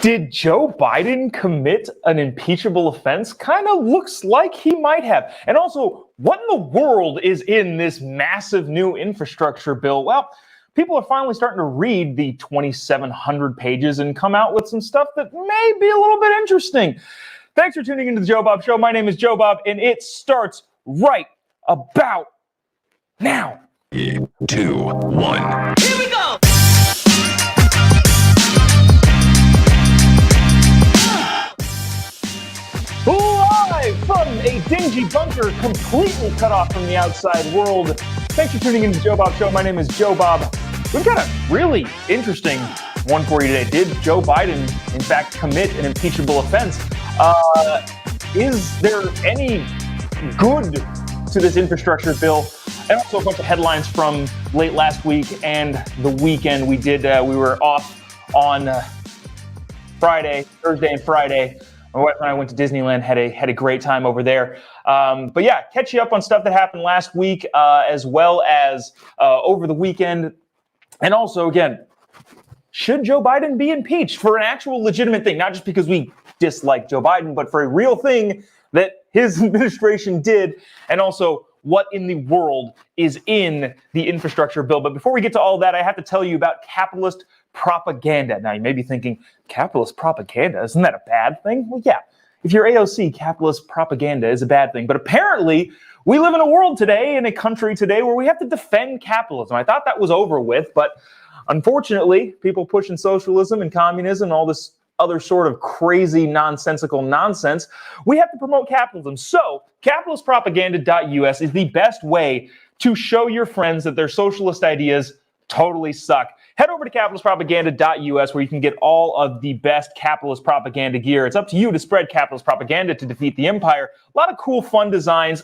Did Joe Biden commit an impeachable offense? Kind of looks like he might have. And also, what in the world is in this massive new infrastructure bill? Well, people are finally starting to read the 2,700 pages and come out with some stuff that may be a little bit interesting. Thanks for tuning into the Jobob Show. My name is Jobob, and it starts right about now. 3, 2, 1. Here we go! Live from a dingy bunker completely cut off from the outside world. Thanks for tuning into the Jobob Show. My name is Jobob. We've got a really interesting one for you today. Did Joe Biden, in fact, commit an impeachable offense? Is there any good to this infrastructure bill? And also a bunch of headlines from late last week and the weekend. We were off on Thursday and Friday. My wife and I went to Disneyland, had a great time over there. But yeah, catch you up on stuff that happened last week, as well as over the weekend. And also, again, should Joe Biden be impeached for an actual legitimate thing? Not just because we dislike Joe Biden, but for a real thing that his administration did. And also, what in the world is in the infrastructure bill? But before we get to all that, I have to tell you about capitalist propaganda. Now, you may be thinking, capitalist propaganda, isn't that a bad thing? Well, yeah, if you're AOC, capitalist propaganda is a bad thing. But apparently, we live in a world today, in a country today, where we have to defend capitalism. I thought that was over with, but unfortunately, people pushing socialism and communism and all this other sort of crazy, nonsensical nonsense, we have to promote capitalism. So, capitalistpropaganda.us is the best way to show your friends that their socialist ideas totally suck. Head over to capitalistpropaganda.us where you can get all of the best capitalist propaganda gear. It's up to you to spread capitalist propaganda to defeat the empire. A lot of cool, fun designs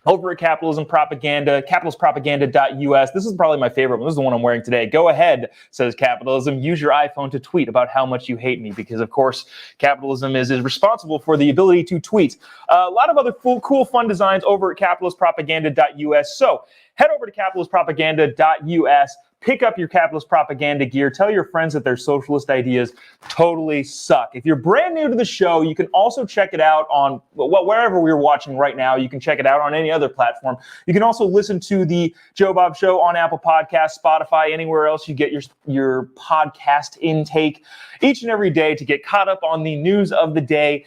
over at capitalistpropaganda.us. This is probably my favorite one. This is the one I'm wearing today. Go ahead, says capitalism. Use your iPhone to tweet about how much you hate me because, of course, capitalism is responsible for the ability to tweet. A lot of other cool, fun designs over at capitalistpropaganda.us. So head over to capitalistpropaganda.us. Pick up your capitalist propaganda gear. Tell your friends that their socialist ideas totally suck. If you're brand new to the show, you can also check it out on wherever we're watching right now. You can check it out on any other platform. You can also listen to the Jobob Show on Apple Podcasts, Spotify, anywhere else you get your podcast intake each and every day to get caught up on the news of the day.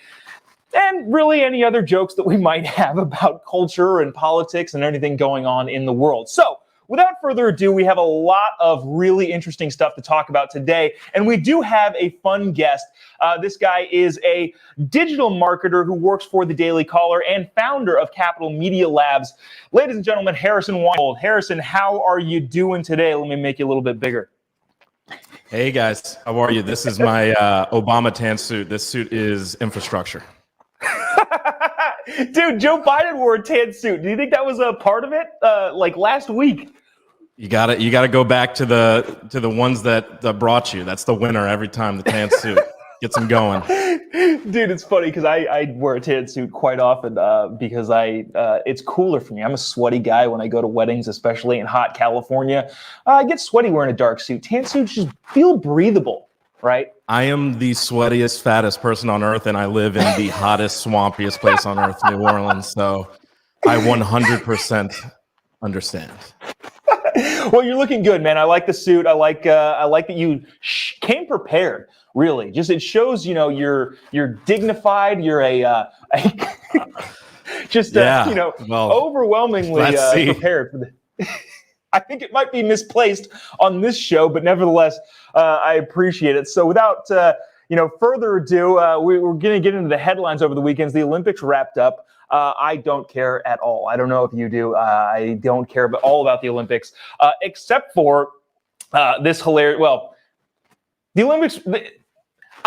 And really any other jokes that we might have about culture and politics and anything going on in the world. So, without further ado, we have a lot of really interesting stuff to talk about today, and we do have a fun guest. This guy is a digital marketer who works for the Daily Caller and founder of Capital Media Labs. Ladies and gentlemen, Harrison Wienhold. Harrison, how are you doing today? Let me make you a little bit bigger. Hey guys, how are you? This is my Obama tan suit. This suit is infrastructure. Dude, Joe Biden wore a tan suit. Do you think that was a part of it? Like last week? You gotta go back to the ones that brought you. That's the winner every time. The tan suit gets them going. Dude, it's funny because I wear a tan suit quite often because it's cooler for me. I'm a sweaty guy when I go to weddings, especially in hot California. I get sweaty wearing a dark suit. Tan suits just feel breathable, right? I am the sweatiest, fattest person on earth, and I live in the hottest, swampiest place on earth, New Orleans. So I 100% understand. Well, you're looking good, man. I like the suit. I like that you came prepared. Really, just it shows you're dignified. You're overwhelmingly prepared for the. I think it might be misplaced on this show, but nevertheless, I appreciate it. So without further ado, we're going to get into the headlines over the weekends. The Olympics wrapped up. I don't care at all. I don't know if you do. I don't care all about the Olympics, except for this hilarious. Well, the Olympics.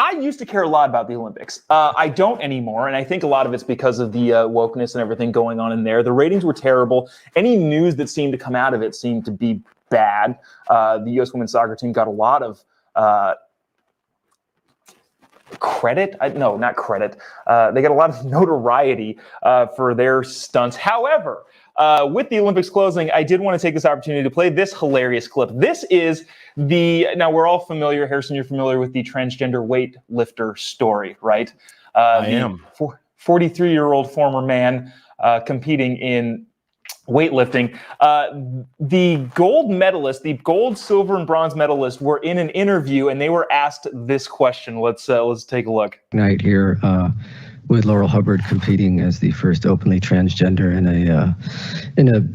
I used to care a lot about the Olympics. I don't anymore, and I think a lot of it's because of the wokeness and everything going on in there. The ratings were terrible. Any news that seemed to come out of it seemed to be bad. The U.S. women's soccer team got a lot of credit. No, not credit. They get a lot of notoriety for their stunts. However, with the Olympics closing, I did want to take this opportunity to play this hilarious clip. This is now we're all familiar, Harrison, you're familiar with the transgender weightlifter story, right? I am. 43-year-old former man competing in weightlifting. The gold medalist, the gold, silver, and bronze medalist were in an interview and they were asked this question. Let's take a look. Night here with Laurel Hubbard competing as the first openly transgender in a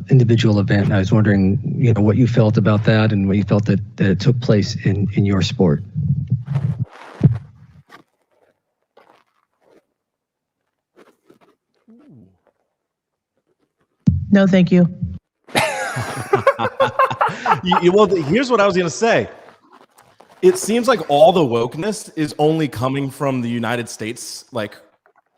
individual event. And I was wondering, what you felt about that and what you felt that it took place in your sport. No, thank you. Well, here's what I was going to say. It seems like all the wokeness is only coming from the United States, like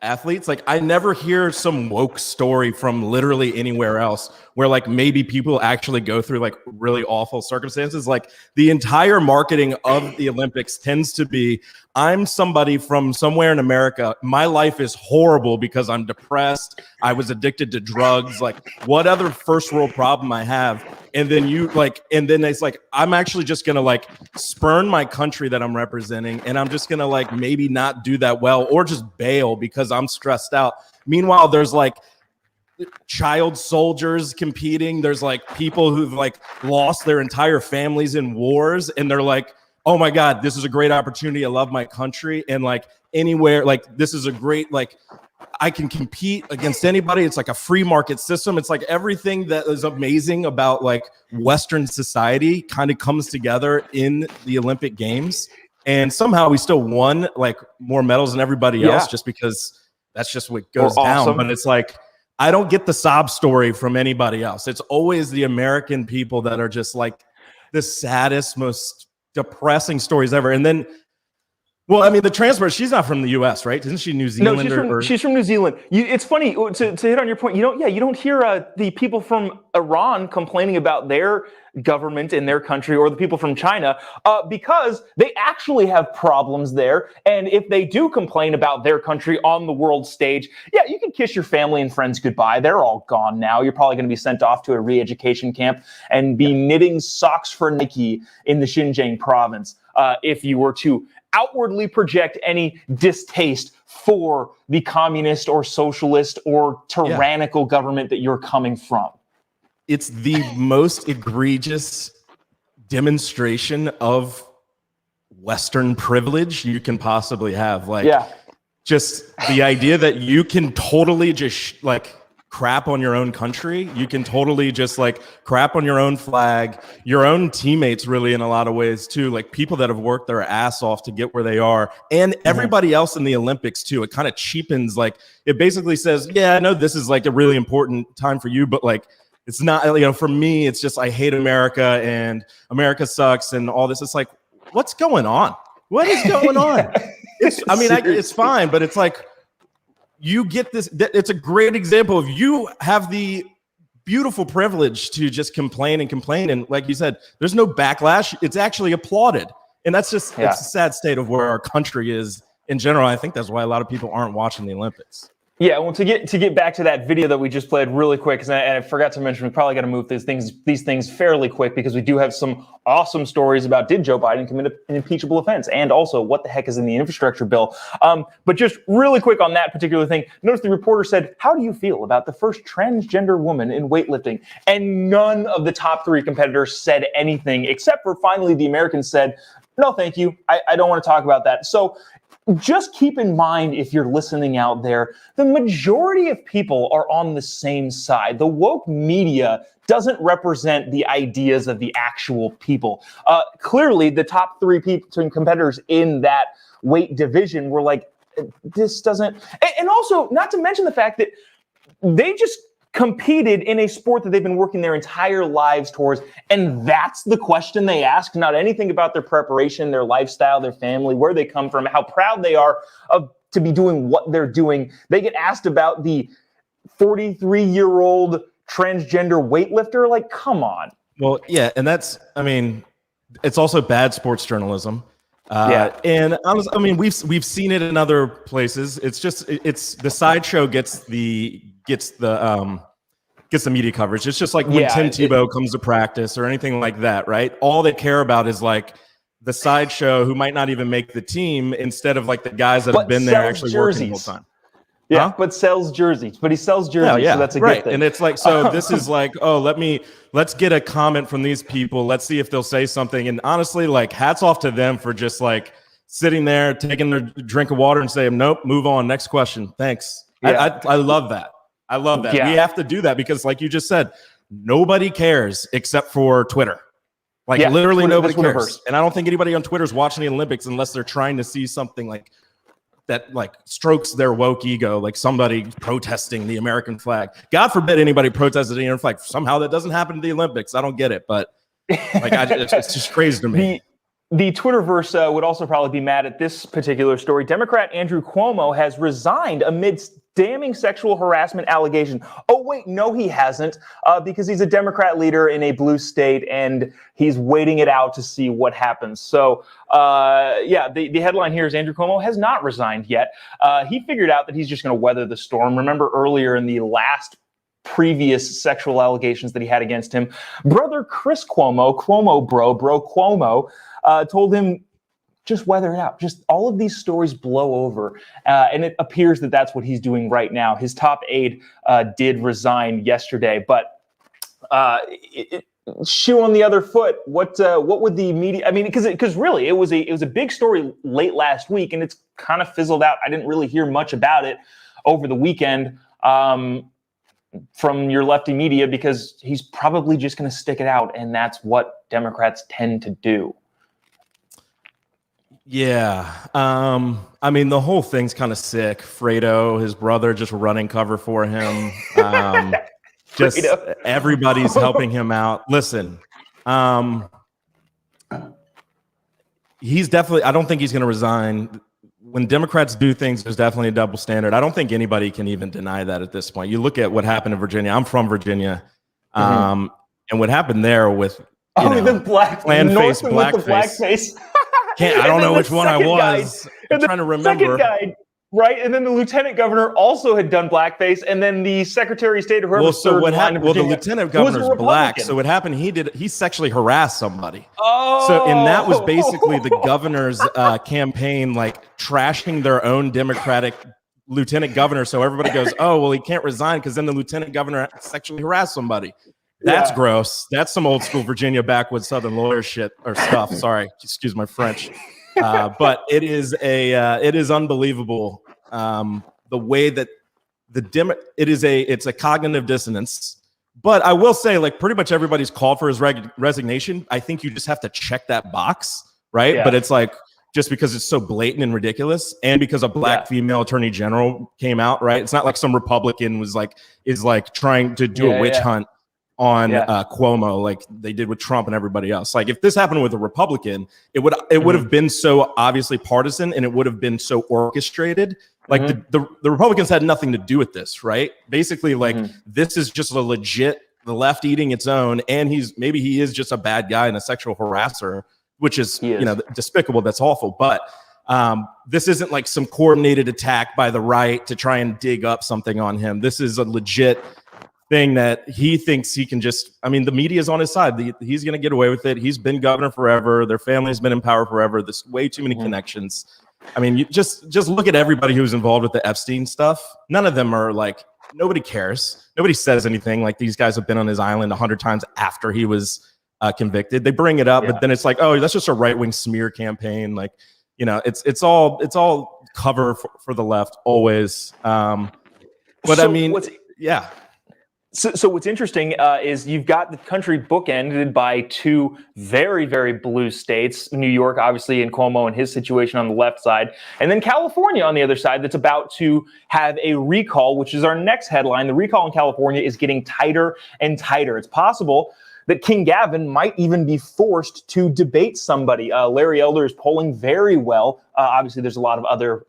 athletes. Like I never hear some woke story from literally anywhere else where like maybe people actually go through like really awful circumstances. Like the entire marketing of the Olympics tends to be, I'm somebody from somewhere in America. My life is horrible because I'm depressed. I was addicted to drugs. Like what other first world problem I have? And then it's like, I'm actually just going to like spurn my country that I'm representing. And I'm just going to like maybe not do that well or just bail because I'm stressed out. Meanwhile, there's like child soldiers competing. There's like people who've like lost their entire families in wars. And they're like, oh my God, this is a great opportunity. I love my country. And like anywhere, like this is a great, like I can compete against anybody. It's like a free market system. It's like everything that is amazing about like Western society kind of comes together in the Olympic Games. And somehow we still won like more medals than everybody else just because that's just what goes down. But it's like, I don't get the sob story from anybody else. It's always the American people that are just like the saddest, most depressing stories ever. And then, well, I mean, the transport, she's not from the U.S., right? Isn't she New Zealand? No, she's from New Zealand. It's funny to hit on your point. You don't hear the people from Iran complaining about their government in their country or the people from China because they actually have problems there. And if they do complain about their country on the world stage, you can kiss your family and friends goodbye. They're all gone now. You're probably going to be sent off to a re-education camp and be knitting socks for Nike in the Xinjiang province if you were to outwardly project any distaste for the communist or socialist or tyrannical government that you're coming from. It's the most egregious demonstration of Western privilege you can possibly have. Like, just the idea that you can totally just like crap on your own country. You can totally just like crap on your own flag, your own teammates, really, in a lot of ways too. Like people that have worked their ass off to get where they are, and everybody else in the Olympics too. It kind of cheapens, like it basically says, yeah, I know this is like a really important time for you, but like it's not, for me, it's just I hate America and America sucks and all this. It's like, what's going on? What is going on? It's fine, but it's like, you get this. It's a great example of you have the beautiful privilege to just complain. And like you said, there's no backlash. It's actually applauded. And that's just, it's a sad state of where our country is in general. I think that's why a lot of people aren't watching the Olympics. Yeah, well, to get back to that video that we just played really quick, and I forgot to mention, we probably got to move these things fairly quick because we do have some awesome stories about did Joe Biden commit an impeachable offense, and also what the heck is in the infrastructure bill. But just really quick on that particular thing, notice the reporter said, "How do you feel about the first transgender woman in weightlifting?" And none of the top three competitors said anything, except for finally the Americans said, "No, thank you. I don't want to talk about that." So just keep in mind, if you're listening out there, the majority of people are on the same side. The woke media doesn't represent the ideas of the actual people. Clearly, the top three competitors in that weight division were like, this doesn't... And also, not to mention the fact that they just competed in a sport that they've been working their entire lives towards, and that's the question they ask, not anything about their preparation, their lifestyle, their family, where they come from, how proud they are to be doing what they're doing. They get asked about the 43-year-old transgender weightlifter. Like, come on. Well, yeah, and that's, it's also bad sports journalism. And I mean, we've seen it in other places. It's just it's the sideshow gets the media coverage. It's just like when Tim Tebow comes to practice or anything like that, right? All they care about is like the sideshow who might not even make the team instead of like the guys that have been there actually working the whole time. Yeah, but sells jerseys. But he sells jerseys, so that's a good thing. And it's like, so this is like, let's get a comment from these people. Let's see if they'll say something. And honestly, like, hats off to them for just like sitting there, taking their drink of water and saying, nope, move on. Next question. Thanks. Yeah. I love that. I love that. Yeah. We have to do that because, like you just said, nobody cares except for Twitter. Like literally nobody cares. And I don't think anybody on Twitter is watching the Olympics unless they're trying to see something like that, like strokes their woke ego, like somebody protesting the American flag. God forbid anybody protested the American flag. Somehow that doesn't happen in the Olympics. I don't get it, but like it's just crazy to me. The Twitterverse would also probably be mad at this particular story. Democrat Andrew Cuomo has resigned amidst damning sexual harassment allegation. Oh, wait, no, he hasn't, because he's a Democrat leader in a blue state and he's waiting it out to see what happens. So, the headline here is Andrew Cuomo has not resigned yet. He figured out that he's just going to weather the storm. Remember earlier in the last previous sexual allegations that he had against him, brother Chris Cuomo, bro Cuomo, told him, just weather it out. Just all of these stories blow over. And it appears that that's what he's doing right now. His top aide did resign yesterday, but shoe on the other foot. What would the media, I mean, because really it was a big story late last week and it's kind of fizzled out. I didn't really hear much about it over the weekend from your lefty media because he's probably just going to stick it out. And that's what Democrats tend to do. Yeah. I mean, the whole thing's kind of sick. Fredo, his brother, just running cover for him. Just everybody's helping him out. Listen, he's definitely, I don't think he's going to resign. When Democrats do things, there's definitely a double standard. I don't think anybody can even deny that at this point. You look at what happened in Virginia. I'm from Virginia. And what happened there with, the blackface. I don't know which one I was. I'm trying to remember. Second guy, right? And then the lieutenant governor also had done blackface, and then the secretary of state, whoever. Well, so what happened? Well, the lieutenant governor's black. So what happened? He sexually harassed somebody. Oh. So and that was basically the governor's campaign, like trashing their own Democratic lieutenant governor. So everybody goes, "Oh, well, he can't resign because then the lieutenant governor sexually harassed somebody." That's gross. That's some old school Virginia backwoods Southern lawyer shit or stuff. Sorry, excuse my French, but it is unbelievable the way that it's a cognitive dissonance. But I will say, like, pretty much everybody's called for his resignation. I think you just have to check that box, right? Yeah. But it's like just because it's so blatant and ridiculous, and because a black female attorney general came out, right? It's not like some Republican is trying to do a witch hunt on Cuomo, like they did with Trump and everybody else. Like if this happened with a Republican, it would have been so obviously partisan and it would have been so orchestrated. Like the Republicans had nothing to do with this, right? Basically, like this is just a legit the left eating its own, and maybe he is just a bad guy and a sexual harasser, which is despicable. That's awful, but this isn't like some coordinated attack by the right to try and dig up something on him. This is a legit thing that he thinks he can just, I mean, the media is on his side. He's going to get away with it. He's been governor forever. Their family's been in power forever. There's way too many connections. I mean, you just look at everybody who's involved with the Epstein stuff. None of them are like, nobody cares. Nobody says anything. Like these guys have been on his island 100 times after he was convicted. They bring it up, but then it's like, oh, that's just a right-wing smear campaign. Like, it's all cover for the left always. But so I mean, So what's interesting is you've got the country bookended by two very, very blue states, New York, obviously, and Cuomo and his situation on the left side, and then California on the other side that's about to have a recall, which is our next headline. The recall in California is getting tighter and tighter. It's possible that King Gavin might even be forced to debate somebody. Larry Elder is polling very well. Obviously, there's a lot of other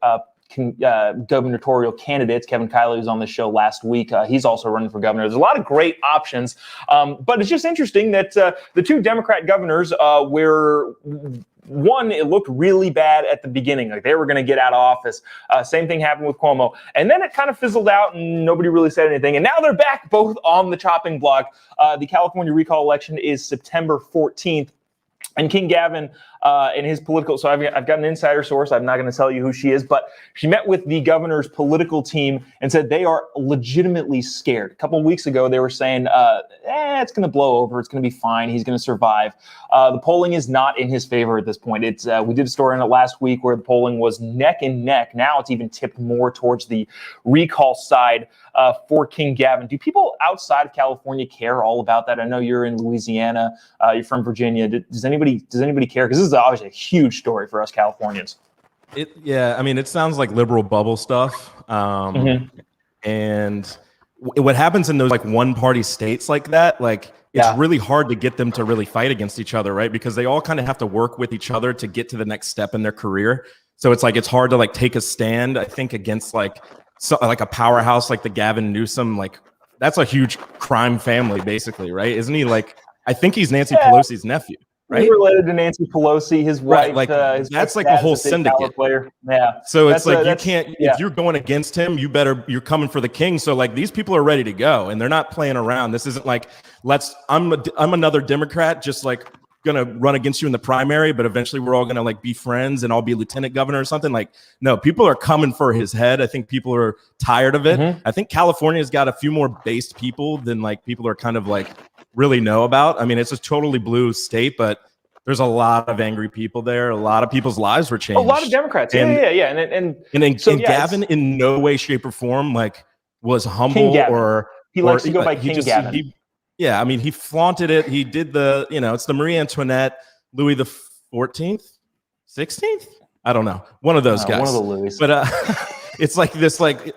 gubernatorial candidates. Kevin Kiley was on the show last week. He's also running for governor. There's a lot of great options, but it's just interesting that the two Democrat governors were one, it looked really bad at the beginning, like they were going to get out of office. Same thing happened with Cuomo. And then it kind of fizzled out and nobody really said anything. And now they're back both on the chopping block. The California recall election is September 14th. And King Gavin and his political, so I've got an insider source. I'm not going to tell you who she is, but she met with the governor's political team and said they are legitimately scared. A couple of weeks ago, they were saying, it's going to blow over. It's going to be fine. He's going to survive. The polling is not in his favor at this point. It's we did a story on it last week where the polling was neck and neck. Now it's even tipped more towards the recall side for King Gavin. Do people outside of California care all about that? I know you're in Louisiana. You're from Virginia. Does anybody care? Because this is obviously a huge story for us Californians. Yeah, I mean, it sounds like liberal bubble stuff. And what happens in those like one-party states like that, like it's really hard to get them to really fight against each other, right? Because they all kind of have to work with each other to get to the next step in their career. So it's like it's hard to like take a stand, I think, against like a powerhouse like the Gavin Newsom. Like that's a huge crime family, basically, right? Isn't he like? I think he's Nancy Pelosi's nephew. Right? He's related to Nancy Pelosi, his wife. Right, like that's like a whole syndicate. Player. Yeah. So it's like you can't. If you're going against him, you're coming for the king. So like these people are ready to go, and they're not playing around. This isn't like I'm another Democrat, just like gonna run against you in the primary, but eventually we're all gonna like be friends, and I'll be lieutenant governor or something. Like no, people are coming for his head. I think people are tired of it. I think California's got a few more based people than like people are kind of like really know about. I mean, it's a totally blue state, but there's a lot of angry people there. A lot of people's lives were changed. A lot of Democrats. And Gavin in no way, shape, or form like was humble or he likes to go by King Gavin. I mean, he flaunted it. He did it's the Marie Antoinette, Louis the 14th, 16th. I don't know. One of those guys. One of the Louis. But it's like this like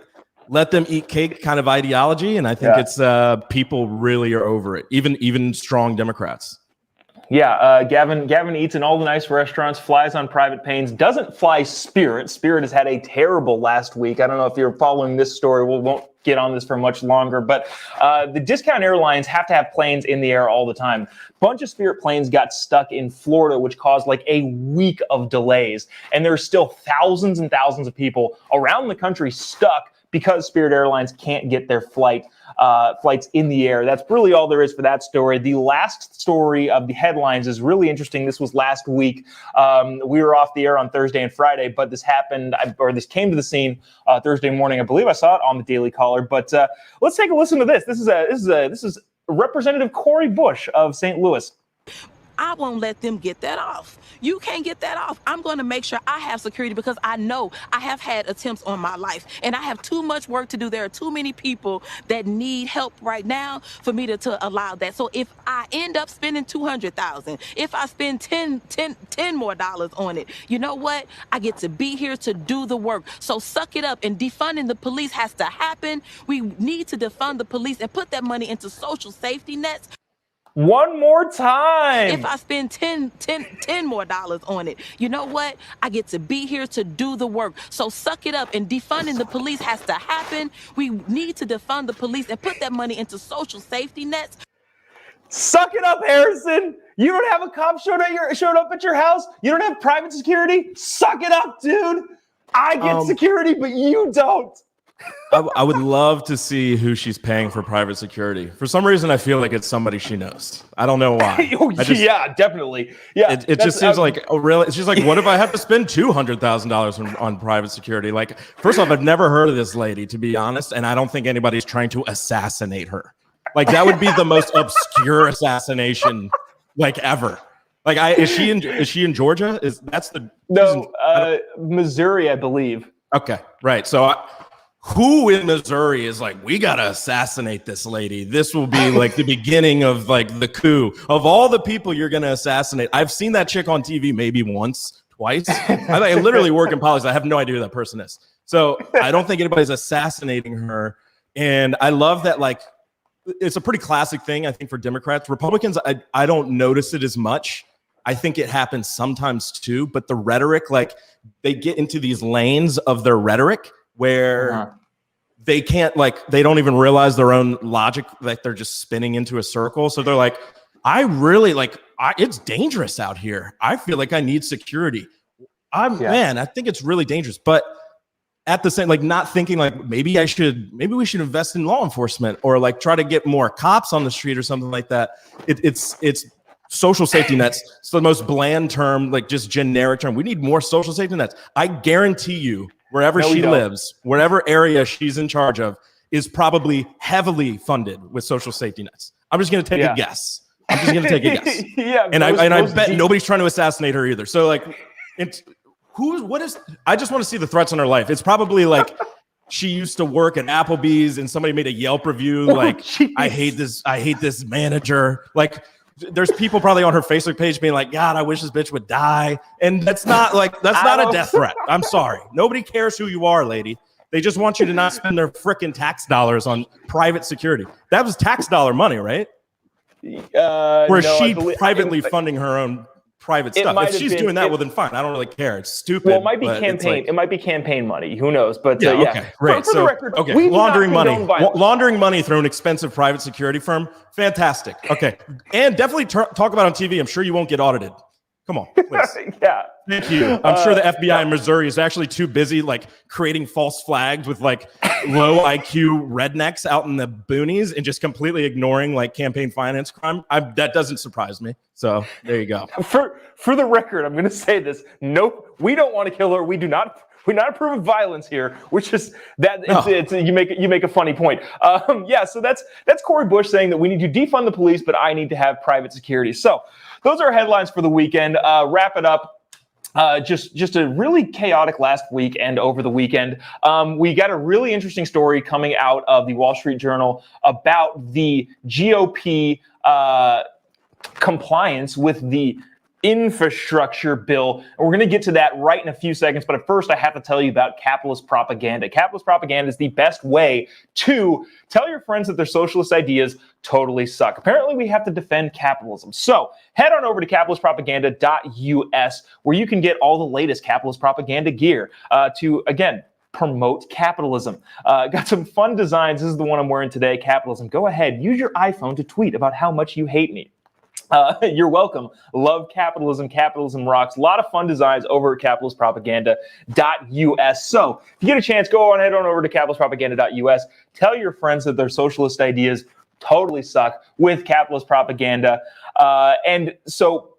let them eat cake kind of ideology, and I think it's people really are over it. Even strong Democrats. Yeah, Gavin eats in all the nice restaurants, flies on private planes, doesn't fly Spirit. Spirit has had a terrible last week. I don't know if you're following this story. We won't get on this for much longer, but the discount airlines have to have planes in the air all the time. A bunch of Spirit planes got stuck in Florida, which caused like a week of delays. And there's still thousands and thousands of people around the country stuck because Spirit Airlines can't get their flights in the air. That's really all there is for that story. The last story of the headlines is really interesting. This was last week. We were off the air on Thursday and Friday, but this happened, or this came to the scene Thursday morning. I believe I saw it on the Daily Caller. But let's take a listen to this. This is Representative Cori Bush of St. Louis. I won't let them get that off. You can't get that off. I'm going to make sure I have security because I know I have had attempts on my life and I have too much work to do. There are too many people that need help right now for me to allow that. So if I end up spending $200,000, if I spend $10 more on it, you know what? I get to be here to do the work. So suck it up, and defunding the police has to happen. We need to defund the police and put that money into social safety nets. One more time. If I spend $10 more on it, you know what? I get to be here to do the work. So suck it up, and defunding the police has to happen. We need to defund the police and put that money into social safety nets. Suck it up, Harrison. You don't have a cop showed up at your house. You don't have private security. Suck it up, dude. I get security, but you don't. I would love to see who she's paying for private security. For some reason, I feel like it's somebody she knows. I don't know why. Yeah, definitely. Yeah, it just seems like really. It's just like, what if I have to spend $200,000 on private security? Like, first off, I've never heard of this lady, to be honest, and I don't think anybody's trying to assassinate her. Like, that would be the most obscure assassination like ever. Like, is she in Georgia? Missouri, I believe. Okay, right. So. Who in Missouri is like, we got to assassinate this lady? This will be like the beginning of like the coup. Of all the people you're going to assassinate, I've seen that chick on TV maybe once, twice. I literally work in politics. I have no idea who that person is. So I don't think anybody's assassinating her. And I love that, like, it's a pretty classic thing, I think, for Democrats. Republicans, I don't notice it as much. I think it happens sometimes too. But the rhetoric, like, they get into these lanes of their rhetoric where they can't, like, they don't even realize their own logic, like they're just spinning into a circle. So they're like, I really, like, it's dangerous out here. I feel like I need security. Man, I think it's really dangerous. But at the same, like, not thinking like maybe we should invest in law enforcement or like try to get more cops on the street or something like that. It's social safety nets. It's the most bland term, like just generic term. We need more social safety nets. I guarantee you, wherever she lives, whatever area she's in charge of, is probably heavily funded with social safety nets. I'm just going to take a guess. I'm just going to take a guess. I bet nobody's trying to assassinate her either. So like, I just want to see the threats on her life. It's probably like she used to work at Applebee's and somebody made a Yelp review. Like, I hate this manager. Like, there's people probably on her Facebook page being like, God, I wish this bitch would die. And that's not a death threat. I'm sorry. Nobody cares who you are, lady. They just want you to not spend their freaking tax dollars on private security. That was tax dollar money, right? Or is she privately funding her own private stuff? If she's doing that, well, then fine. I don't really care. It's stupid. Well, it might be campaign. It might be campaign money. Who knows? But okay, great. For the record, laundering money through an expensive private security firm. Fantastic. Okay, and definitely talk about it on TV. I'm sure you won't get audited. Come on, please. Thank you. I'm sure the FBI in Missouri is actually too busy like creating false flags with like low IQ rednecks out in the boonies and just completely ignoring like campaign finance crime. That doesn't surprise me. So there you go. For the record, I'm going to say this. Nope, we don't want to kill her. We do not. We're not approve of violence here, which is that you make a funny point. So that's Cori Bush saying that we need to defund the police, but I need to have private security. So those are headlines for the weekend. Wrap it up. Just a really chaotic last week and over the weekend. We got a really interesting story coming out of the Wall Street Journal about the GOP compliance with the infrastructure bill. And we're going to get to that right in a few seconds. But at first, I have to tell you about capitalist propaganda. Capitalist propaganda is the best way to tell your friends that their socialist ideas totally suck. Apparently, we have to defend capitalism. So head on over to capitalistpropaganda.us, where you can get all the latest capitalist propaganda gear to, again, promote capitalism. Got some fun designs. This is the one I'm wearing today, capitalism. Go ahead, use your iPhone to tweet about how much you hate me. You're welcome. Love capitalism. Capitalism rocks. A lot of fun designs over at capitalistpropaganda.us. So if you get a chance, go on, head on over to capitalistpropaganda.us. Tell your friends that their socialist ideas totally suck with capitalist propaganda. And so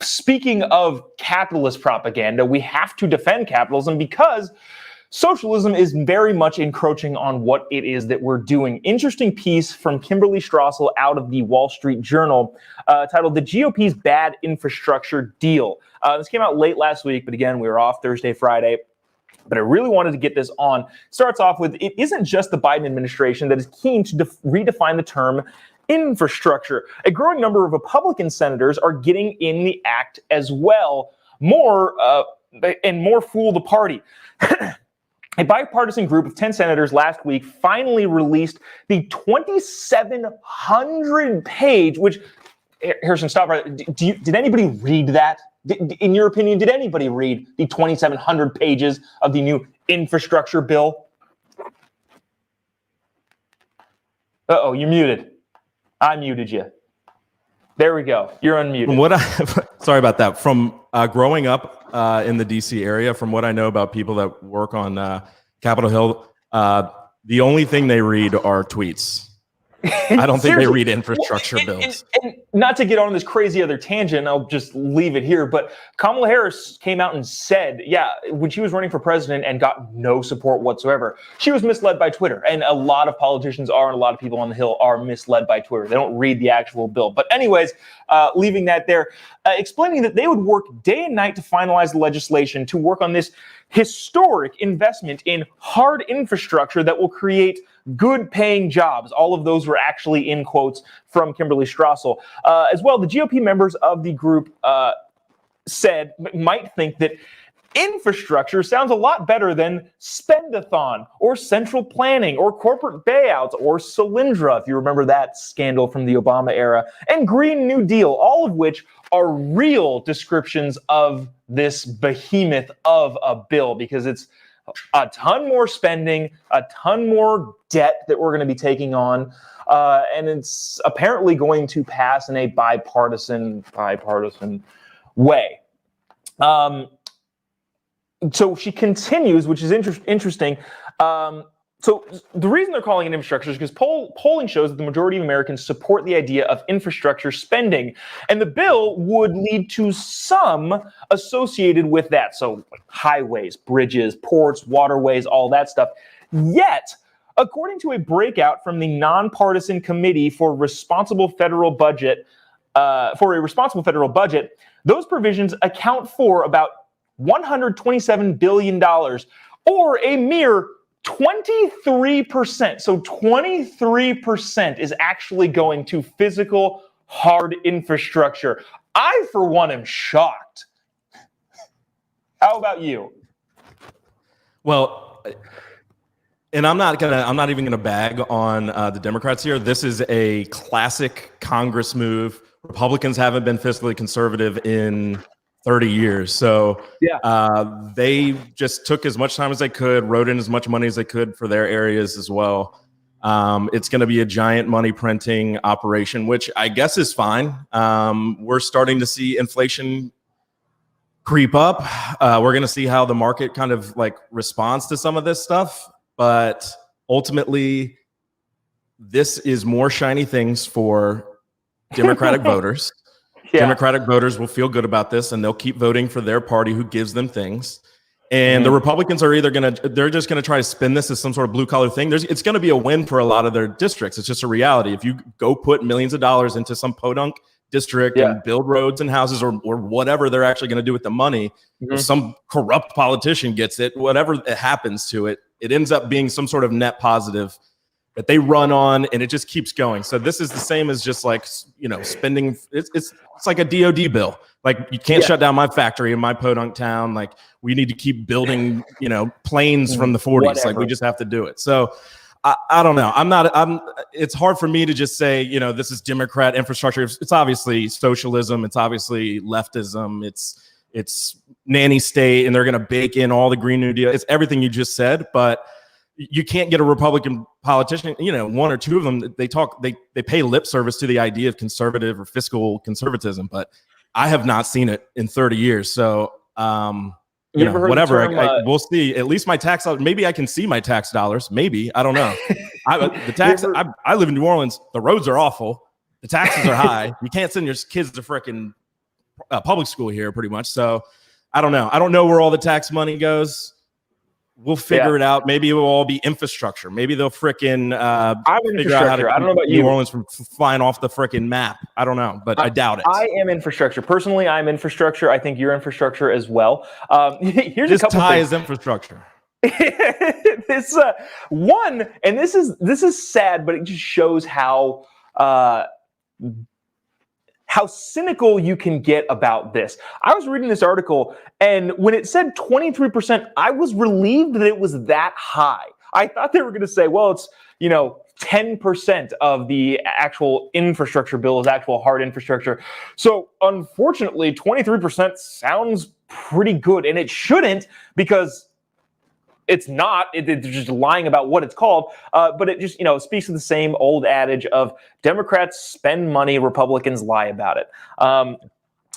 speaking of capitalist propaganda, we have to defend capitalism because socialism is very much encroaching on what it is that we're doing. Interesting piece from Kimberly Strassel out of the Wall Street Journal titled "The GOP's Bad Infrastructure Deal." This came out late last week, but again, we were off Thursday, Friday. But I really wanted to get this on. Starts off with, it isn't just the Biden administration that is keen to redefine the term infrastructure. A growing number of Republican senators are getting in the act as well. More fool the party. A bipartisan group of 10 senators last week finally released the 2,700-page, which, Harrison, stop right. Did anybody read that? In your opinion, did anybody read the 2,700 pages of the new infrastructure bill? Uh-oh, you're muted. I muted you. There we go. You're unmuted. Sorry about that. From growing up in the DC area, from what I know about people that work on Capitol Hill, the only thing they read are tweets. I don't think they read infrastructure bills. And not to get on this crazy other tangent, I'll just leave it here, but Kamala Harris came out and said, when she was running for president and got no support whatsoever, she was misled by Twitter. And a lot of politicians are, and a lot of people on the Hill are misled by Twitter. They don't read the actual bill. But anyways, leaving that there, explaining that they would work day and night to finalize the legislation to work on this historic investment in hard infrastructure that will create good paying jobs. All of those were actually in quotes from Kimberly Strassel. As well, the GOP members of the group might think that infrastructure sounds a lot better than spendathon or central planning or corporate buyouts or Solyndra, if you remember that scandal from the Obama era, and Green New Deal, all of which are real descriptions of this behemoth of a bill, because it's a ton more spending, a ton more debt that we're going to be taking on. And it's apparently going to pass in a bipartisan way. So she continues, which is interesting. So the reason they're calling it infrastructure is because polling shows that the majority of Americans support the idea of infrastructure spending. And the bill would lead to some associated with that. So like highways, bridges, ports, waterways, all that stuff. Yet, according to a breakout from the Nonpartisan Committee for Responsible Federal Budget, those provisions account for about $127 billion, or a mere 23%. So 23% is actually going to physical, hard infrastructure. I, for one, am shocked. How about you? Well, and I'm not even gonna bag on the Democrats here. This is a classic Congress move. Republicans haven't been fiscally conservative in 30 years. So they just took as much time as they could, wrote in as much money as they could for their areas as well. It's going to be a giant money printing operation, which I guess is fine. We're starting to see inflation creep up. We're going to see how the market kind of like responds to some of this stuff. But ultimately, this is more shiny things for Democratic voters. Yeah. Democratic voters will feel good about this, and they'll keep voting for their party who gives them things. And the Republicans are they're just going to try to spin this as some sort of blue collar thing. It's going to be a win for a lot of their districts. It's just a reality. If you go put millions of dollars into some podunk district and build roads and houses or whatever they're actually going to do with the money, or some corrupt politician gets it, whatever it happens to it, it ends up being some sort of net positive that they run on, and it just keeps going. So this is the same as just like, spending. It's like a DOD bill. Like, you can't shut down my factory in my podunk town. Like, we need to keep building, planes from the 40s. Whatever. Like, we just have to do it. So I don't know. It's hard for me to just say, this is Democrat infrastructure. It's obviously socialism. It's obviously leftism. It's nanny state, and they're going to bake in all the Green New Deal. It's everything you just said, but you can't get a Republican politician, one or two of them, they pay lip service to the idea of conservative or fiscal conservatism, but I have not seen it in 30 years. So, whatever, we'll see. At least my tax dollars, maybe I can see my tax dollars. Maybe, I don't know. I live in New Orleans. The roads are awful. The taxes are high. You can't send your kids to frickin' public school here pretty much. So I don't know. I don't know where all the tax money goes. We'll figure it out. Maybe it will all be infrastructure. Maybe they'll frickin' figure out how to I don't know about New Orleans from flying off the frickin' map. I don't know, but I doubt it. I am infrastructure. Personally, I'm infrastructure. I think you're infrastructure as well. Here's this a couple tie things. is infrastructure. This is sad, but it just shows how cynical you can get about this. I was reading this article, and when it said 23%, I was relieved that it was that high. I thought they were going to say, well, it's 10% of the actual infrastructure bill is actual hard infrastructure. So unfortunately, 23% sounds pretty good, and it shouldn't, because it's not. It's just lying about what it's called. But it just, speaks to the same old adage of Democrats spend money, Republicans lie about it.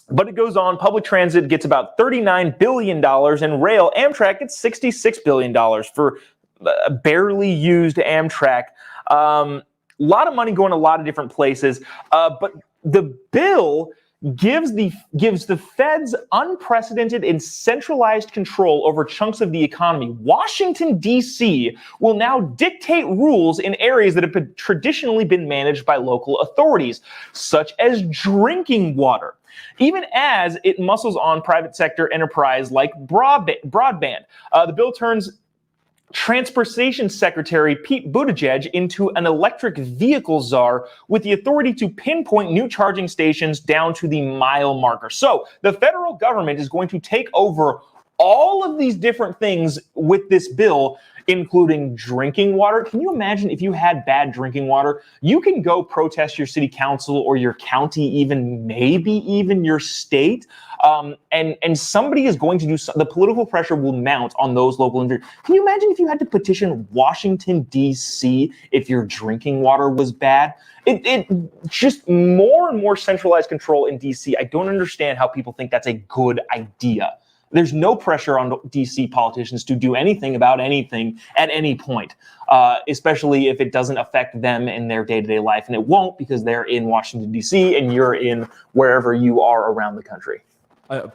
But it goes on. Public transit gets about $39 billion, and rail, Amtrak gets $66 billion for barely used Amtrak. A lot of money going a lot of different places. But the bill gives the feds unprecedented and centralized control over chunks of the economy. Washington, D.C. will now dictate rules in areas that have traditionally been managed by local authorities, such as drinking water, even as it muscles on private sector enterprise like broadband. The bill turns Transportation Secretary Pete Buttigieg into an electric vehicle czar with the authority to pinpoint new charging stations down to the mile marker. So the federal government is going to take over all of these different things with this bill, including drinking water. Can you imagine if you had bad drinking water? You can go protest your city council or your county, even maybe even your state, and somebody is going to do the political pressure will mount on those local individuals. Can you imagine if you had to petition Washington, D.C. if your drinking water was bad? It just more and more centralized control in D.C. I don't understand how people think that's a good idea. There's no pressure on D.C. politicians to do anything about anything at any point, especially if it doesn't affect them in their day-to-day life. And it won't, because they're in Washington, D.C., and you're in wherever you are around the country.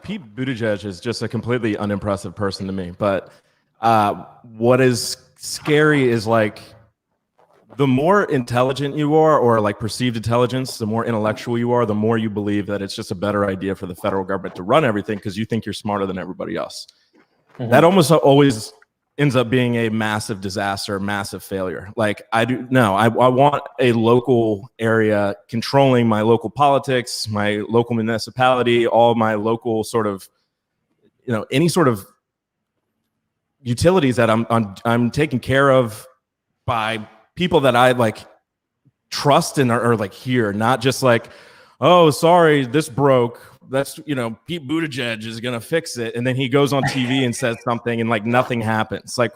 Pete Buttigieg is just a completely unimpressive person to me. But what is scary is, like, the more intelligent you are, or like perceived intelligence, the more intellectual you are, the more you believe that it's just a better idea for the federal government to run everything because you think you're smarter than everybody else. Mm-hmm. That almost always ends up being a massive disaster, massive failure. Like, I want a local area controlling my local politics, my local municipality, all my local sort of, any sort of utilities that I'm taking care of by people that I like trust and are like here, not just like, oh, sorry, this broke. That's, Pete Buttigieg is going to fix it. And then he goes on TV and says something and like nothing happens. Like,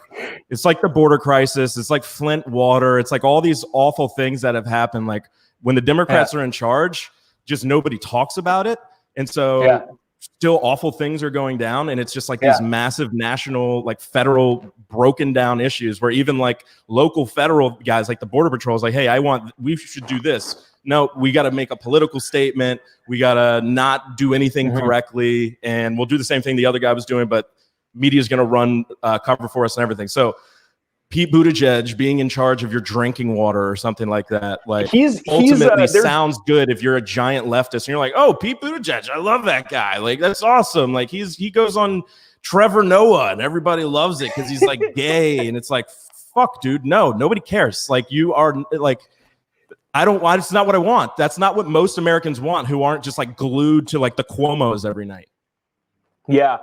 it's like the border crisis. It's like Flint water. It's like all these awful things that have happened. Like, when the Democrats are in charge, just nobody talks about it. And so still awful things are going down, and it's just like these massive national, like federal broken down issues where even like local federal guys like the Border Patrol is like, hey, we should do this. No, we got to make a political statement. We got to not do anything correctly, and we'll do the same thing the other guy was doing, but media is going to run cover for us and everything. So Pete Buttigieg being in charge of your drinking water or something like that, like, ultimately sounds good if you're a giant leftist and you're like, oh, Pete Buttigieg, I love that guy. Like, that's awesome. Like, he goes on Trevor Noah and everybody loves it because he's like gay. And it's like, fuck, dude, no, nobody cares. Like, you are like, it's not what I want. That's not what most Americans want, who aren't just like glued to like the Cuomos every night. Yeah.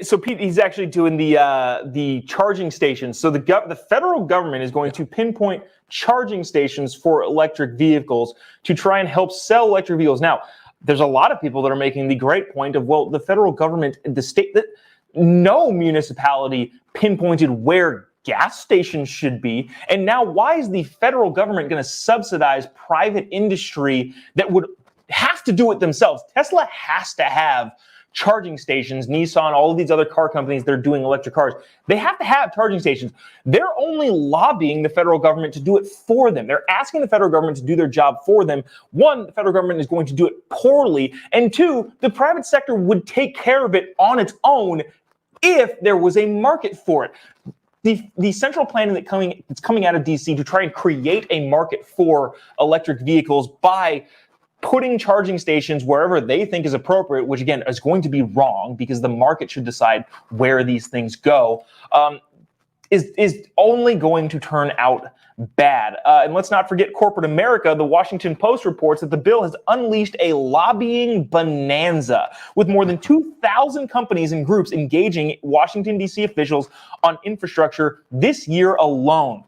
So Pete, he's actually doing the charging stations. So the federal government is going to pinpoint charging stations for electric vehicles to try and help sell electric vehicles. Now, there's a lot of people that are making the great point of, well, the federal government, the state, that no municipality pinpointed where gas stations should be. And now why is the federal government going to subsidize private industry that would have to do it themselves? Tesla has to have charging stations. Nissan, all of these other car companies that are doing electric cars, they have to have charging stations. They're only lobbying the federal government to do it for them. They're asking the federal government to do their job for them. One, the federal government is going to do it poorly. And two, the private sector would take care of it on its own if there was a market for it. The central planning that's coming out of DC to try and create a market for electric vehicles by putting charging stations wherever they think is appropriate, which again is going to be wrong because the market should decide where these things go, is only going to turn out bad. And let's not forget corporate America. The Washington Post reports that the bill has unleashed a lobbying bonanza, with more than 2,000 companies and groups engaging Washington, D.C. officials on infrastructure this year alone.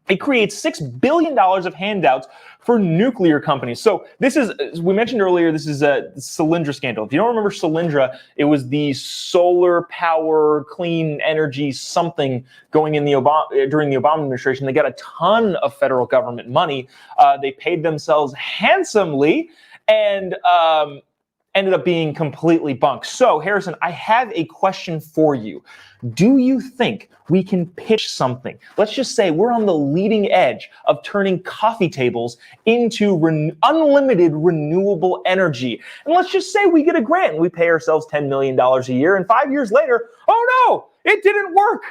It creates $6 billion of handouts for nuclear companies. So this is, as we mentioned earlier, this is a Solyndra scandal. If you don't remember Solyndra, it was the solar power, clean energy, something going in during the Obama administration. They got a ton of federal government money. They paid themselves handsomely and ended up being completely bunk. So, Harrison, I have a question for you. Do you think we can pitch something? Let's just say we're on the leading edge of turning coffee tables into unlimited renewable energy. And let's just say we get a grant and we pay ourselves $10 million a year. And 5 years later, oh no, it didn't work.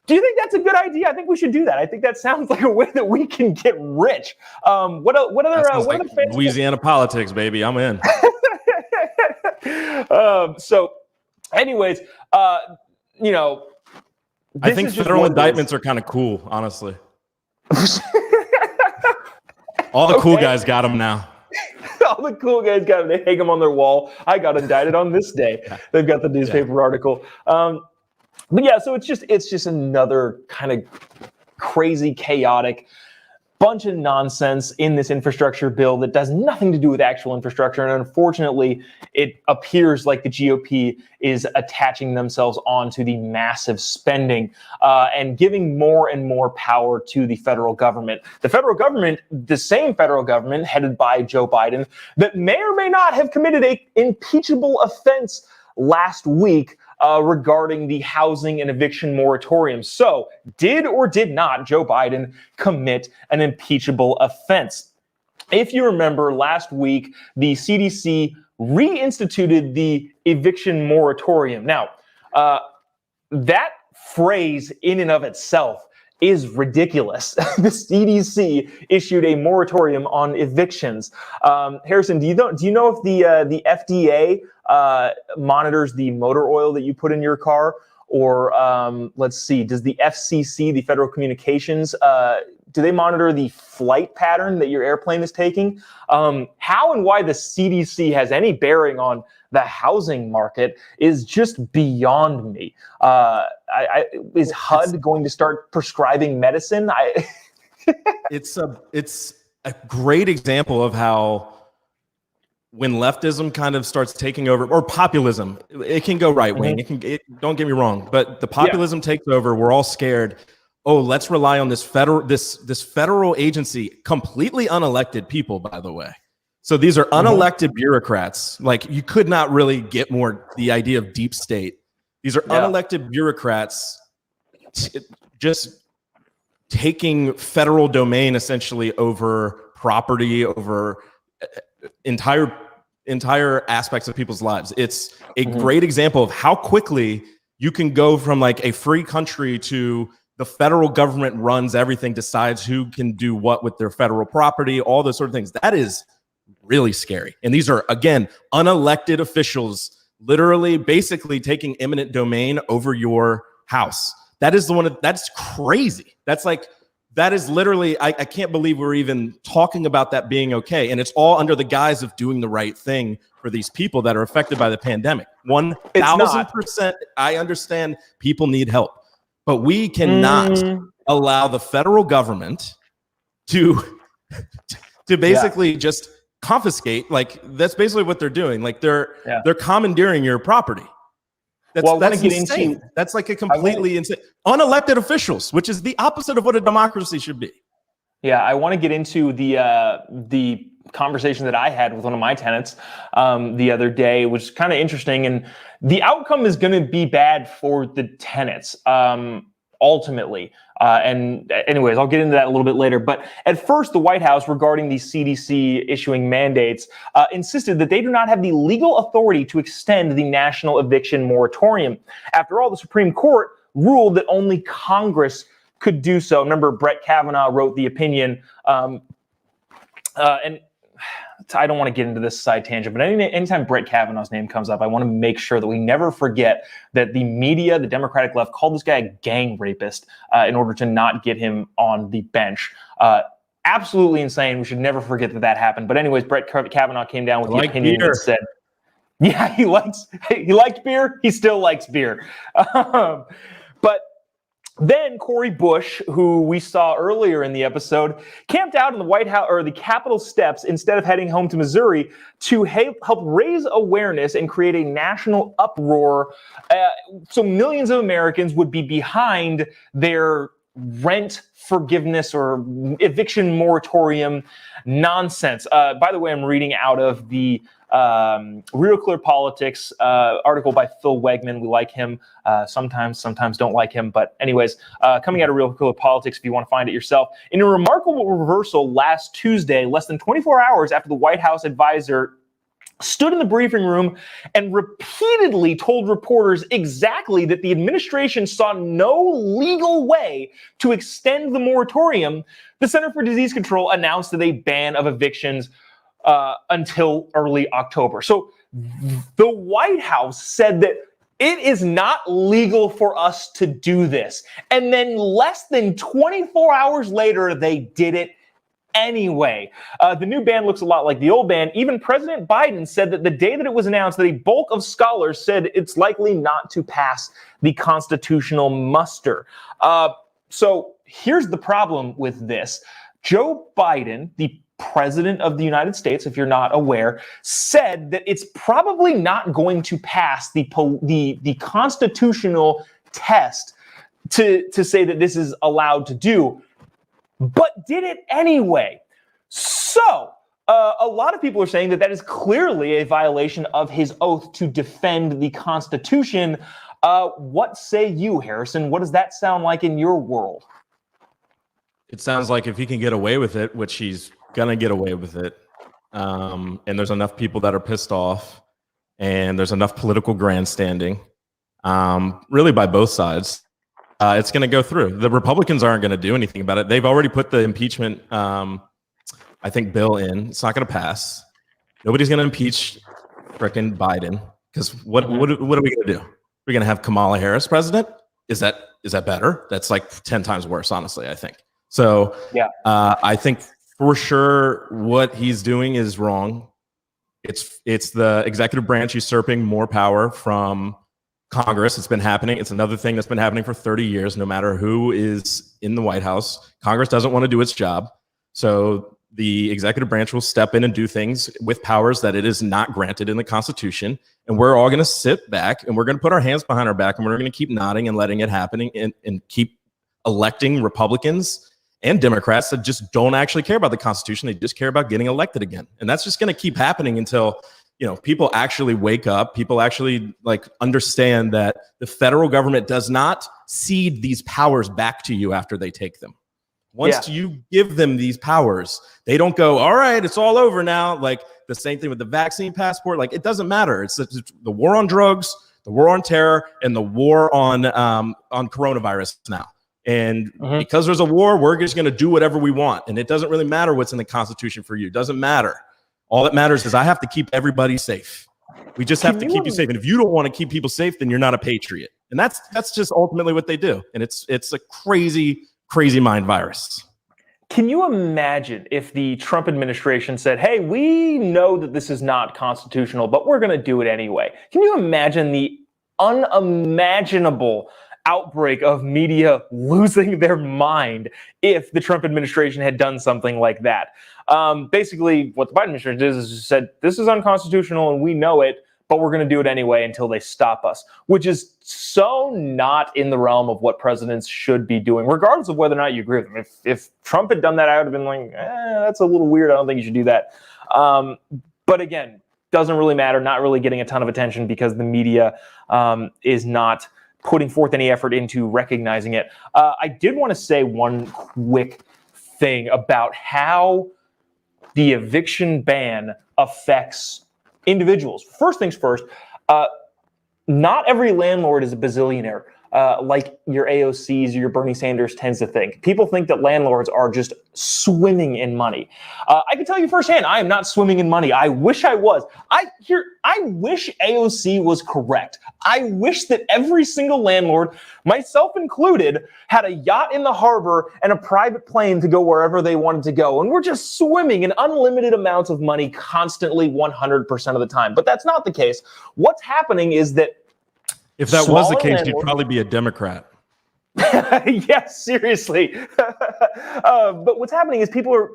Do you think that's a good idea? I think we should do that. I think that sounds like a way that we can get rich. What other Louisiana politics, baby? I'm in. So anyways, I think federal indictments are kind of cool, honestly. All the cool guys got them now. All the cool guys got them. They hang them on their wall. I got indicted on this day. They've got the newspaper article. But yeah, so it's just another kind of crazy, chaotic bunch of nonsense in this infrastructure bill that does nothing to do with actual infrastructure. And unfortunately, it appears like the GOP is attaching themselves onto the massive spending and giving more and more power to the federal government. The federal government, the same federal government headed by Joe Biden, that may or may not have committed an impeachable offense last week regarding the housing and eviction moratorium. So, did or did not Joe Biden commit an impeachable offense? If you remember, last week, the CDC reinstituted the eviction moratorium. Now, that phrase in and of itself is ridiculous. The CDC issued a moratorium on evictions. Harrison, do you know if the FDA monitors the motor oil that you put in your car, or let's see, does the FCC, the Federal Communications, do they monitor the flight pattern that your airplane is taking? How and why the CDC has any bearing on the housing market is just beyond me. Is HUD going to start prescribing medicine? It's a great example of how when leftism kind of starts taking over, or populism, it can go right wing. Don't get me wrong, but the populism takes over. We're all scared. Oh, let's rely on this federal agency, completely unelected people, by the way. So these are unelected bureaucrats. Like, you could not really get more the idea of deep state. These are unelected bureaucrats just taking federal domain essentially over property, over entire aspects of people's lives. It's a great example of how quickly you can go from like a free country to the federal government runs everything, decides who can do what with their federal property, all those sort of things. That is really scary. And these are, again, unelected officials literally basically taking eminent domain over your house. That is that's crazy. That is literally, I can't believe we're even talking about that being okay. And it's all under the guise of doing the right thing for these people that are affected by the pandemic. 1,000%. I understand people need help, but we cannot allow the federal government to basically just confiscate. Like, that's basically what they're doing. Like, they're commandeering your property. That's insane. That's like a completely insane. Unelected officials, which is the opposite of what a democracy should be. Yeah, I want to get into the conversation that I had with one of my tenants the other day, which is kind of interesting. And the outcome is going to be bad for the tenants ultimately. And anyways, I'll get into that a little bit later. But at first, the White House, regarding the CDC issuing mandates, insisted that they do not have the legal authority to extend the national eviction moratorium. After all, the Supreme Court ruled that only Congress could do so. Remember, Brett Kavanaugh wrote the opinion, and I don't want to get into this side tangent, but anytime Brett Kavanaugh's name comes up, I want to make sure that we never forget that the media, the Democratic left, called this guy a gang rapist in order to not get him on the bench. Absolutely insane. We should never forget that happened. But anyways, Brett Kavanaugh came down with the opinion that said, yeah, he liked beer. He still likes beer. But then Cori Bush, who we saw earlier in the episode, camped out in the White House or the Capitol steps instead of heading home to Missouri to help raise awareness and create a national uproar, so millions of Americans would be behind their rent forgiveness or eviction moratorium nonsense. By the way, I'm reading out of the Real Clear Politics article by Phil Wegman. We like him sometimes don't like him. But anyways, coming out of Real Clear Politics, if you want to find it yourself. In a remarkable reversal last Tuesday, less than 24 hours after the White House advisor stood in the briefing room and repeatedly told reporters exactly that the administration saw no legal way to extend the moratorium, the Center for Disease Control announced that a ban of evictions until early October. So the White House said that it is not legal for us to do this. And then less than 24 hours later, they did it anyway. The new ban looks a lot like the old ban. Even President Biden said that the day that it was announced that a bulk of scholars said it's likely not to pass the constitutional muster. So here's the problem with this. Joe Biden, the president of the United States, if you're not aware, said that it's probably not going to pass the constitutional test to say that this is allowed to do, but did it anyway. So a lot of people are saying that that is clearly a violation of his oath to defend the Constitution. What say you, Harrison? What does that sound like in your world? It sounds like if he can get away with it, which he's gonna get away with it, and there's enough people that are pissed off, and there's enough political grandstanding, really by both sides, it's going to go through. The Republicans aren't going to do anything about it. They've already put the impeachment, I think, bill in. It's not going to pass. Nobody's going to impeach frickin' Biden because what are we going to do? We're going to have Kamala Harris president? Is that better? That's like 10 times worse, honestly, I think. So yeah, I think for sure what he's doing is wrong. It's the executive branch usurping more power from Congress. It's been happening. It's another thing that's been happening for 30 years, no matter who is in the White House. Congress doesn't want to do its job. So the executive branch will step in and do things with powers that it is not granted in the Constitution. And we're all going to sit back and we're going to put our hands behind our back and we're going to keep nodding and letting it happen and keep electing Republicans and Democrats that just don't actually care about the Constitution. They just care about getting elected again. And that's just going to keep happening until, you know, people actually wake up. People actually like understand that the federal government does not cede these powers back to you after they take them. Once you give them these powers, they don't go, all right, it's all over now. Like the same thing with the vaccine passport. Like it doesn't matter. It's the war on drugs, the war on terror, and the war on coronavirus now. And because there's a war, we're just going to do whatever we want. And it doesn't really matter what's in the Constitution for you. It doesn't matter. All that matters is I have to keep everybody safe. We just have to keep you safe. And if you don't want to keep people safe, then you're not a patriot. And that's just ultimately what they do. And it's a crazy, crazy mind virus. Can you imagine if the Trump administration said, hey, we know that this is not constitutional, but we're going to do it anyway? Can you imagine the unimaginable outbreak of media losing their mind if the Trump administration had done something like that? Basically, what the Biden administration did is said, this is unconstitutional and we know it, but we're going to do it anyway until they stop us, which is so not in the realm of what presidents should be doing, regardless of whether or not you agree with them. If Trump had done that, I would have been like, that's a little weird. I don't think you should do that. But again, doesn't really matter, not really getting a ton of attention because the media is not putting forth any effort into recognizing it. I did want to say one quick thing about how the eviction ban affects individuals. First things first, not every landlord is a bazillionaire like your AOCs or your Bernie Sanders tends to think. People think that landlords are just swimming in money. I can tell you firsthand, I am not swimming in money. I wish I was. I wish AOC was correct. I wish that every single landlord, myself included, had a yacht in the harbor and a private plane to go wherever they wanted to go. And we're just swimming in unlimited amounts of money constantly 100% of the time. But that's not the case. What's happening is that if that was the case, you'd probably be a Democrat. Yes, seriously. But what's happening is people are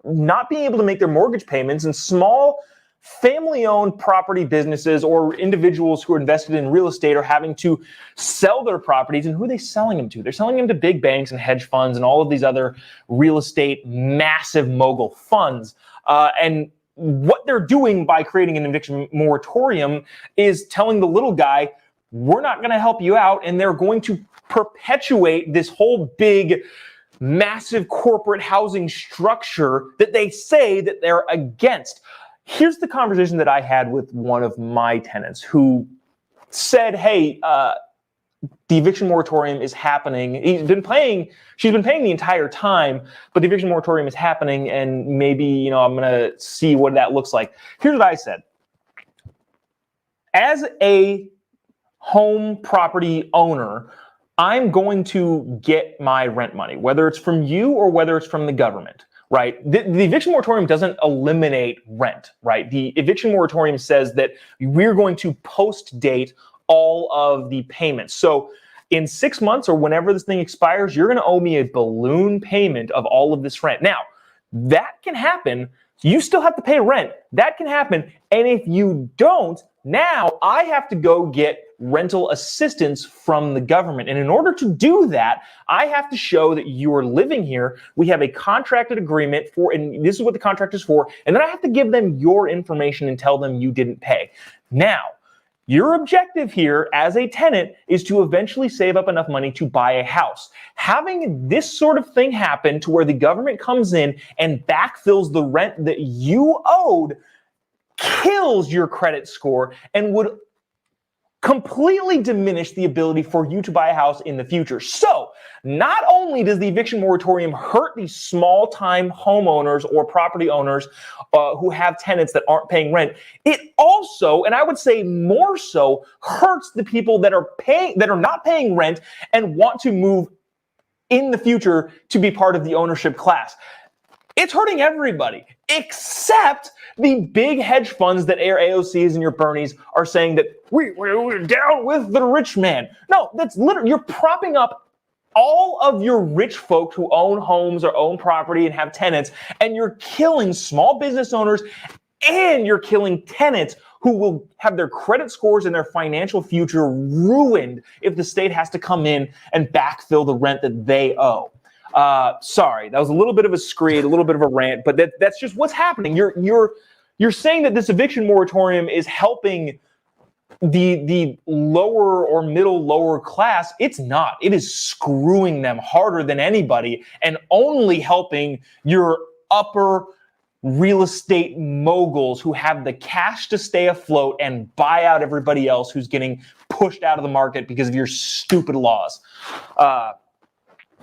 not being able to make their mortgage payments, and small family-owned property businesses or individuals who are invested in real estate are having to sell their properties. And who are they selling them to? They're selling them to big banks and hedge funds and all of these other real estate massive mogul funds. And what they're doing by creating an eviction moratorium is telling the little guy, we're not going to help you out, and they're going to perpetuate this whole big, massive corporate housing structure that they say that they're against. Here's the conversation that I had with one of my tenants who said, hey, the eviction moratorium is happening. She's been paying the entire time, but the eviction moratorium is happening, and maybe, I'm going to see what that looks like. Here's what I said. As a home property owner, I'm going to get my rent money, whether it's from you or whether it's from the government. right? The eviction moratorium doesn't eliminate rent, right? The eviction moratorium says that we're going to post date all of the payments. So in 6 months or whenever this thing expires, you're going to owe me a balloon payment of all of this rent. Now, that can happen. You still have to pay rent. That can happen. And if you don't, now I have to go get rental assistance from the government. And in order to do that, I have to show that you are living here. We have a contracted agreement for, and this is what the contract is for. And then I have to give them your information and tell them you didn't pay. Now, your objective here as a tenant is to eventually save up enough money to buy a house. Having this sort of thing happen to where the government comes in and backfills the rent that you owed kills your credit score and would completely diminish the ability for you to buy a house in the future. So not only does the eviction moratorium hurt these small-time homeowners or property owners who have tenants that aren't paying rent, it also, and I would say more so, hurts the people that are not paying rent and want to move in the future to be part of the ownership class. It's hurting everybody except the big hedge funds that Air AOCs and your Bernies are saying that we're down with the rich man. No, that's literally, you're propping up all of your rich folks who own homes or own property and have tenants, and you're killing small business owners and you're killing tenants who will have their credit scores and their financial future ruined if the state has to come in and backfill the rent that they owe. Sorry, that was a little bit of a screed, a little bit of a rant, but that's just what's happening. You're saying that this eviction moratorium is helping the lower or lower class. It's not. It is screwing them harder than anybody and only helping your upper real estate moguls who have the cash to stay afloat and buy out everybody else who's getting pushed out of the market because of your stupid laws.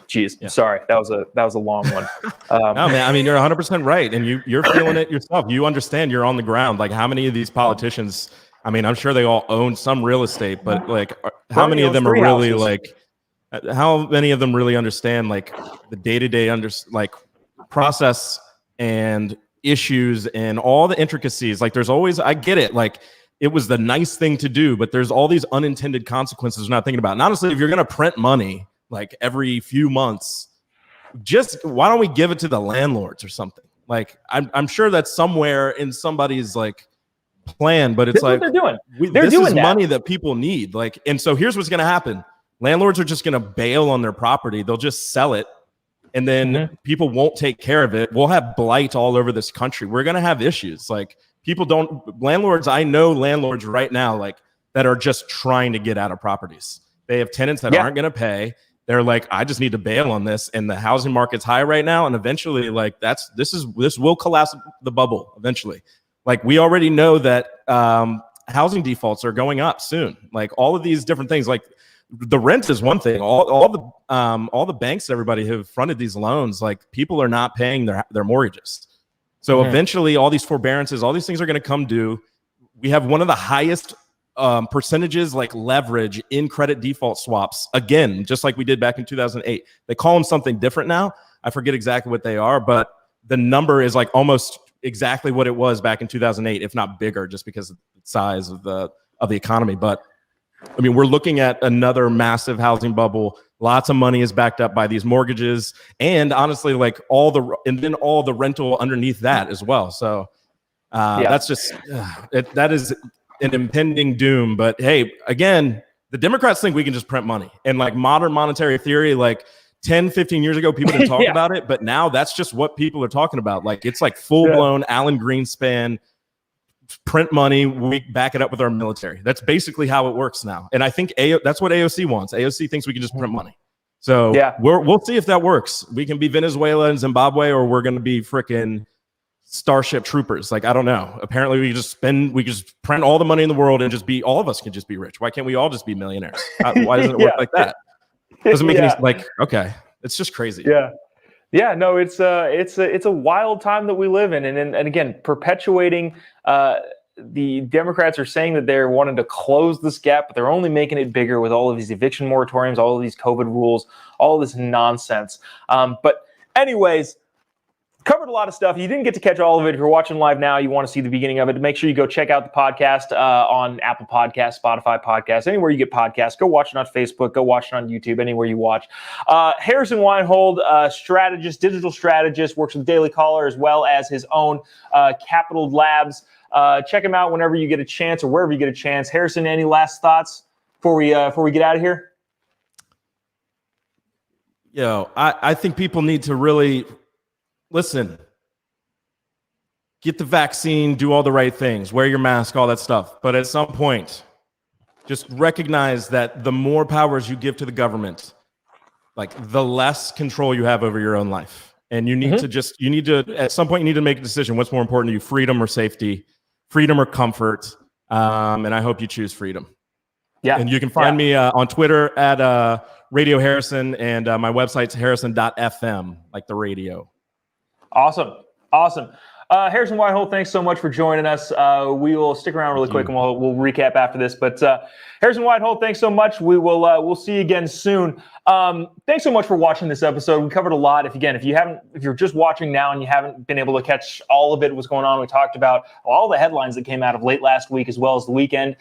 Geez, yeah. Sorry, that was a long one. No, man, I mean, you're 100% right, and you're feeling it yourself. You understand you're on the ground. Like, how many of these politicians? I mean, I'm sure they all own some real estate, but like, how many of them are really houses. Like? How many of them really understand like the day-to-day process and issues and all the intricacies? Like, there's always, I get it, like. It was the nice thing to do, but there's all these unintended consequences we're not thinking about. And honestly, if you're going to print money like every few months, just why don't we give it to the landlords or something? Like, I'm sure that's somewhere in somebody's like plan, but it's like they're doing. This is money that people need. Like, and so here's what's going to happen: landlords are just going to bail on their property. They'll just sell it, and then people won't take care of it. We'll have blight all over this country. We're going to have issues. Like, landlords. I know landlords right now, like, that are just trying to get out of properties. They have tenants that aren't going to pay. They're like, I just need to bail on this, and the housing market's high right now, and eventually, like, this will collapse the bubble eventually. Like, we already know that housing defaults are going up soon. Like, all of these different things, like the rent is one thing. All the banks, everybody have fronted these loans. Like, people are not paying their mortgages. So eventually, all these forbearances, all these things are going to come due. We have one of the highest percentages, like leverage in credit default swaps. Again, just like we did back in 2008. They call them something different now. I forget exactly what they are, but the number is like almost exactly what it was back in 2008, if not bigger, just because of the size of the economy. But I mean, we're looking at another massive housing bubble. Lots of money is backed up by these mortgages, and honestly, like all the rental underneath that as well. So that's just that is an impending doom. But hey, again, the Democrats think we can just print money, and like modern monetary theory, like 10, 15 years ago, people didn't talk about it, but now that's just what people are talking about. Like, it's like full blown Alan Greenspan. Print money, we back it up with our military. That's basically how it works now. And I think that's what AOC wants. AOC thinks we can just print money. So we'll see if that works. We can be Venezuela and Zimbabwe, or we're going to be freaking Starship Troopers. Like, I don't know. Apparently we just print all the money in the world and all of us can just be rich. Why can't we all just be millionaires? Why doesn't it work like that? Doesn't make any, like, okay. It's just crazy. Yeah, no, it's a wild time that we live in, and again, perpetuating. The Democrats are saying that they're wanting to close this gap, but they're only making it bigger with all of these eviction moratoriums, all of these COVID rules, all of this nonsense. But anyways, Covered a lot of stuff. You didn't get to catch all of it. If you're watching live now, you want to see the beginning of it, make sure you go check out the podcast on Apple Podcasts, Spotify Podcasts, anywhere you get podcasts. Go watch it on Facebook. Go watch it on YouTube, anywhere you watch. Harrison Wienhold, strategist, digital strategist, works with Daily Caller as well as his own Capital Labs. Check him out whenever you get a chance or wherever you get a chance. Harrison, any last thoughts before we get out of here? I think people need to really listen, get the vaccine, do all the right things, wear your mask, all that stuff. But at some point, just recognize that the more powers you give to the government, like the less control you have over your own life. And you need at some point, you need to make a decision. What's more important to you, freedom or safety, freedom or comfort? And I hope you choose freedom. Yeah. And you can find me on Twitter at Radio Harrison, and my website's harrison.fm, like the radio. Awesome. Harrison Wienhold, thanks so much for joining us. We will stick around really quick and we'll recap after this. But Harrison Wienhold, thanks so much. We'll see you again soon. Thanks so much for watching this episode. We covered a lot. If you're just watching now and you haven't been able to catch all of it, what's going on, we talked about all the headlines that came out of late last week, as well as the weekend,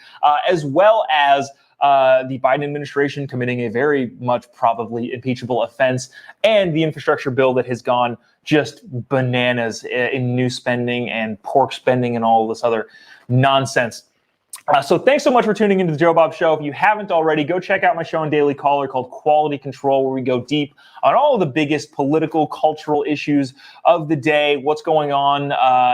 as well as the Biden administration committing a very much probably impeachable offense, and the infrastructure bill that has gone just bananas in new spending and pork spending and all this other nonsense. So thanks so much for tuning into the Jobob Show. If you haven't already, go check out my show on Daily Caller called Quality Control, where we go deep on all of the biggest political, cultural issues of the day, what's going on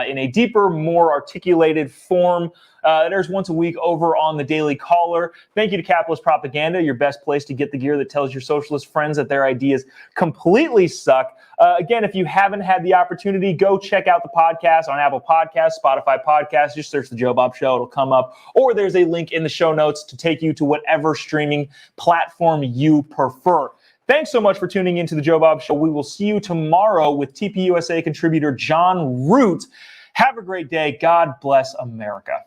in a deeper, more articulated form. There's once a week over on the Daily Caller. Thank you to Capitalist Propaganda, your best place to get the gear that tells your socialist friends that their ideas completely suck. Again, if you haven't had the opportunity, go check out the podcast on Apple Podcasts, Spotify Podcasts. Just search the Jobob Show. It'll come up. Or there's a link in the show notes to take you to whatever streaming platform you prefer. Thanks so much for tuning into the Jobob Show. We will see you tomorrow with TPUSA contributor John Root. Have a great day. God bless America.